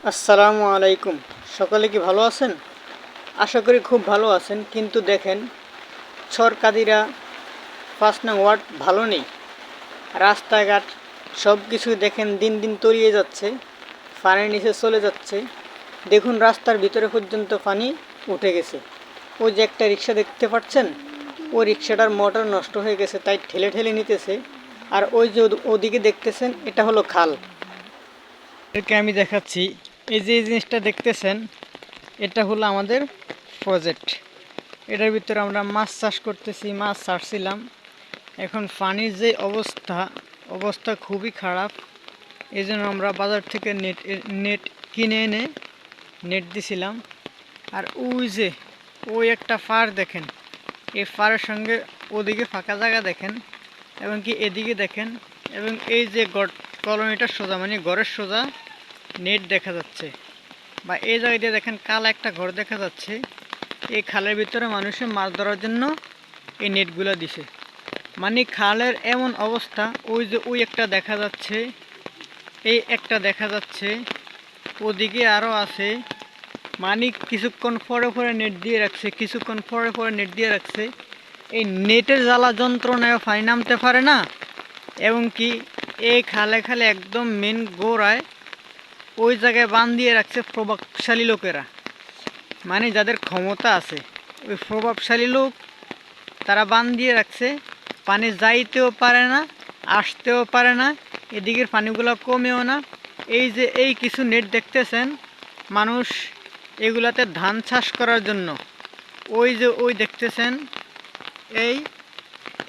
আসসালামু আলাইকুম। সকলে কি ভালো আছেন? আশা করি খুব ভালো আছেন। কিন্তু দেখেন, সরকারিরা 5 নং ওয়ার্ড ভালো নেই। রাস্তাঘাট সব কিছুই দেখেন দিন দিন তলিয়ে যাচ্ছে, পানির নিচে চলে যাচ্ছে। দেখুন, রাস্তার ভিতরে পর্যন্ত পানি উঠে গেছে। ওই যে একটা রিক্সা দেখতে পাচ্ছেন, ওই রিক্সাটার মোটর নষ্ট হয়ে গেছে, তাই ঠেলে ঠেলে নিতেছে। আর ওই যে ওদিকে দেখতেছেন, এটা হলো খাল। একে আমি দেখাচ্ছি। এই যে এই জিনিসটা দেখতেছেন, এটা হলো আমাদের প্রজেক্ট। এটার ভিতরে আমরা মাছ চাষ করতেছি, মাছ ছাড়ছিলাম। এখন পানির যে অবস্থা খুবই খারাপ। এই জন্য আমরা বাজার থেকে নেট কিনে এনে নেট দিছিলাম। আর ওই একটা ফার দেখেন, এই ফারের সঙ্গে ওদিকে ফাঁকা জায়গা দেখেন, এবং কি এদিকে দেখেন, এবং এই যে কলোনিটার সোজা মানে ঘরের সোজা নেট দেখা যাচ্ছে। বা এই জায়গায় দিয়ে দেখেন কালা একটা ঘর দেখা যাচ্ছে। এই খালের ভিতরে মানুষের মাছ ধরার জন্য এই নেটগুলো দিছে। মানে খালের এমন অবস্থা, ওই একটা দেখা যাচ্ছে, এই একটা দেখা যাচ্ছে, ওদিকে আরও আছে। মানে কিছুক্ষণ পরে পরে নেট দিয়ে রাখছে, কিছুক্ষণ পরে পরে নেট দিয়ে রাখছে। এই নেটের জ্বালা যন্ত্রণায় পানি নামতে পারে না। এবং কি এই খালে খালে একদম মেন গোড়ায় ওই জায়গায় বাঁধ দিয়ে রাখছে প্রভাবশালী লোকেরা। মানে যাদের ক্ষমতা আছে, ওই প্রভাবশালী লোক, তারা বাঁধ দিয়ে রাখছে। পানি যাইতেও পারে না, আসতেও পারে না, এদিকের পানিগুলো কমেও না। এই কিছু নেট দেখতেছেন, মানুষ এগুলাতে ধান চাষ করার জন্য ওই দেখতেছেন,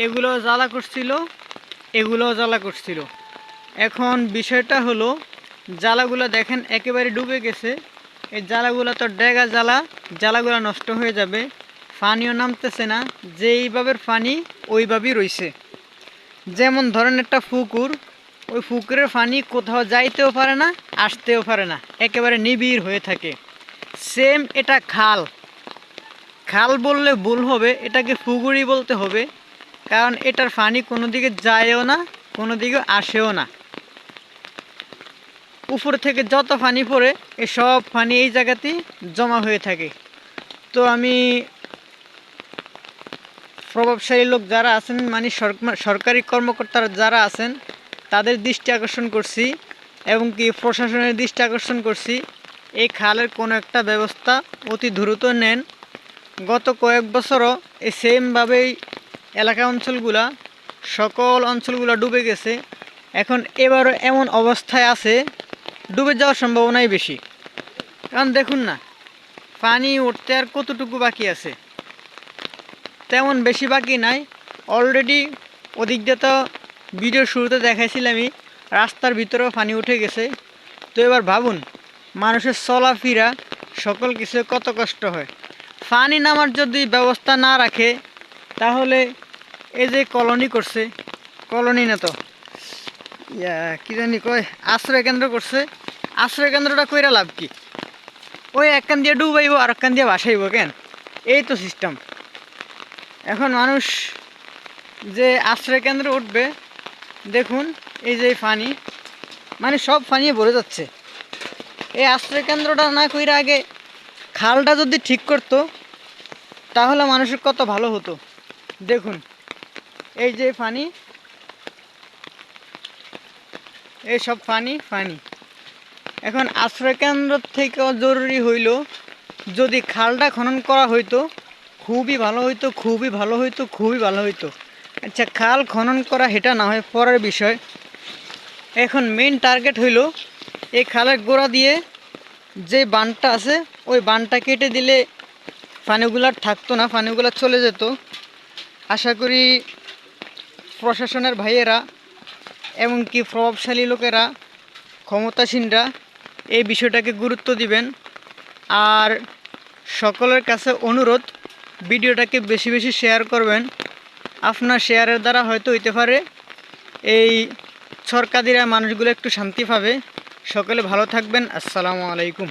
এগুলোও জ্বালা করছিল। এখন বিষয়টা হলো, জ্বালাগুলো দেখেন একেবারে ডুবে গেছে। এই জ্বালাগুলো তো ডেগা জ্বালাগুলো নষ্ট হয়ে যাবে। পানিও নামতেছে না, যেইভাবে পানি ওইভাবেই রইছে। যেমন ধরেন একটা পুকুর, ওই পুকুরের পানি কোথাও যাইতেও পারে না, আসতেও পারে না, একেবারে নিবিড় হয়ে থাকে। সেম এটা খাল বললে ভুল হবে, এটাকে পুকুরই বলতে হবে। কারণ এটার পানি কোনো দিকে যায়ও না, কোনো দিকে আসেও না। উপর থেকে যত পানি পড়ে, এই সব পানি এই জায়গাতেই জমা হয়ে থাকে। তো আমি প্রভাবশালী লোক যারা আছেন, মানে সরকারি কর্মকর্তারা যারা আছেন, তাদের দৃষ্টি আকর্ষণ করছি, এবং কি প্রশাসনের দৃষ্টি আকর্ষণ করছি, এই খালের কোনো একটা ব্যবস্থা অতি দ্রুত নেন। গত কয়েক বছরও এই সেমভাবেই সকল অঞ্চলগুলা ডুবে গেছে। এখন এবারও এমন অবস্থায় আছে, ডুবে যাওয়ার সম্ভাবনাই বেশি। কারণ দেখুন না, পানি উঠতে আর কতটুকু বাকি আছে, তেমন বেশি বাকি নাই। অলরেডি ওদিক দিয়ে তো ভিডিওর শুরুতে দেখাইছিলামই, রাস্তার ভিতরেও পানি উঠে গেছে। তো এবার ভাবুন, মানুষের চলাফেরা সকল কিছু কত কষ্ট হয়। পানি নামার যদি ব্যবস্থা না রাখে, তাহলে এই যে কলোনি না তো কি জানি কয়, আশ্রয় কেন্দ্র করছে। আশ্রয় কেন্দ্রটা কইরা লাভ কি? ওই একখান দিয়ে ডুবাইব আর একখান দিয়ে ভাসাইব কেন? এই তো সিস্টেম। এখন মানুষ যে আশ্রয় কেন্দ্রে উঠবে, দেখুন এই যে পানি, মানে সব পানি ভরে যাচ্ছে। এই আশ্রয় কেন্দ্রটা না কইরা আগে খালটা যদি ঠিক করতো, তাহলে মানুষের কত ভালো হতো। দেখুন এই যে পানি, এই সব পানি। এখন আশ্রয় কেন্দ্র থেকেও জরুরি হইল, যদি খালটা খনন করা হইতো, খুবই ভালো হইতো। আচ্ছা, খাল খনন করা এটা না হয় পরের বিষয়। এখন মেইন টার্গেট হইল, এই খালের গোড়া দিয়ে যে বাঁধটা আছে, ওই বাঁধটা কেটে দিলে পানিগুলো থাকতো না, পানিগুলো চলে যেত। আশা করি প্রশাসনের ভাইয়েরা, এমনকি প্রভাবশালী লোকেরা, ক্ষমতাসীনরা এই বিষয়টাকে গুরুত্ব দিবেন। আর সকলের কাছে অনুরোধ, ভিডিওটাকে বেশি বেশি শেয়ার করবেন। আপনার শেয়ারের দ্বারা হয়তো হইতে পারে এই সরকারিরা মানুষগুলো একটু শান্তি পাবে। সকলে ভালো থাকবেন। আসসালামু আলাইকুম।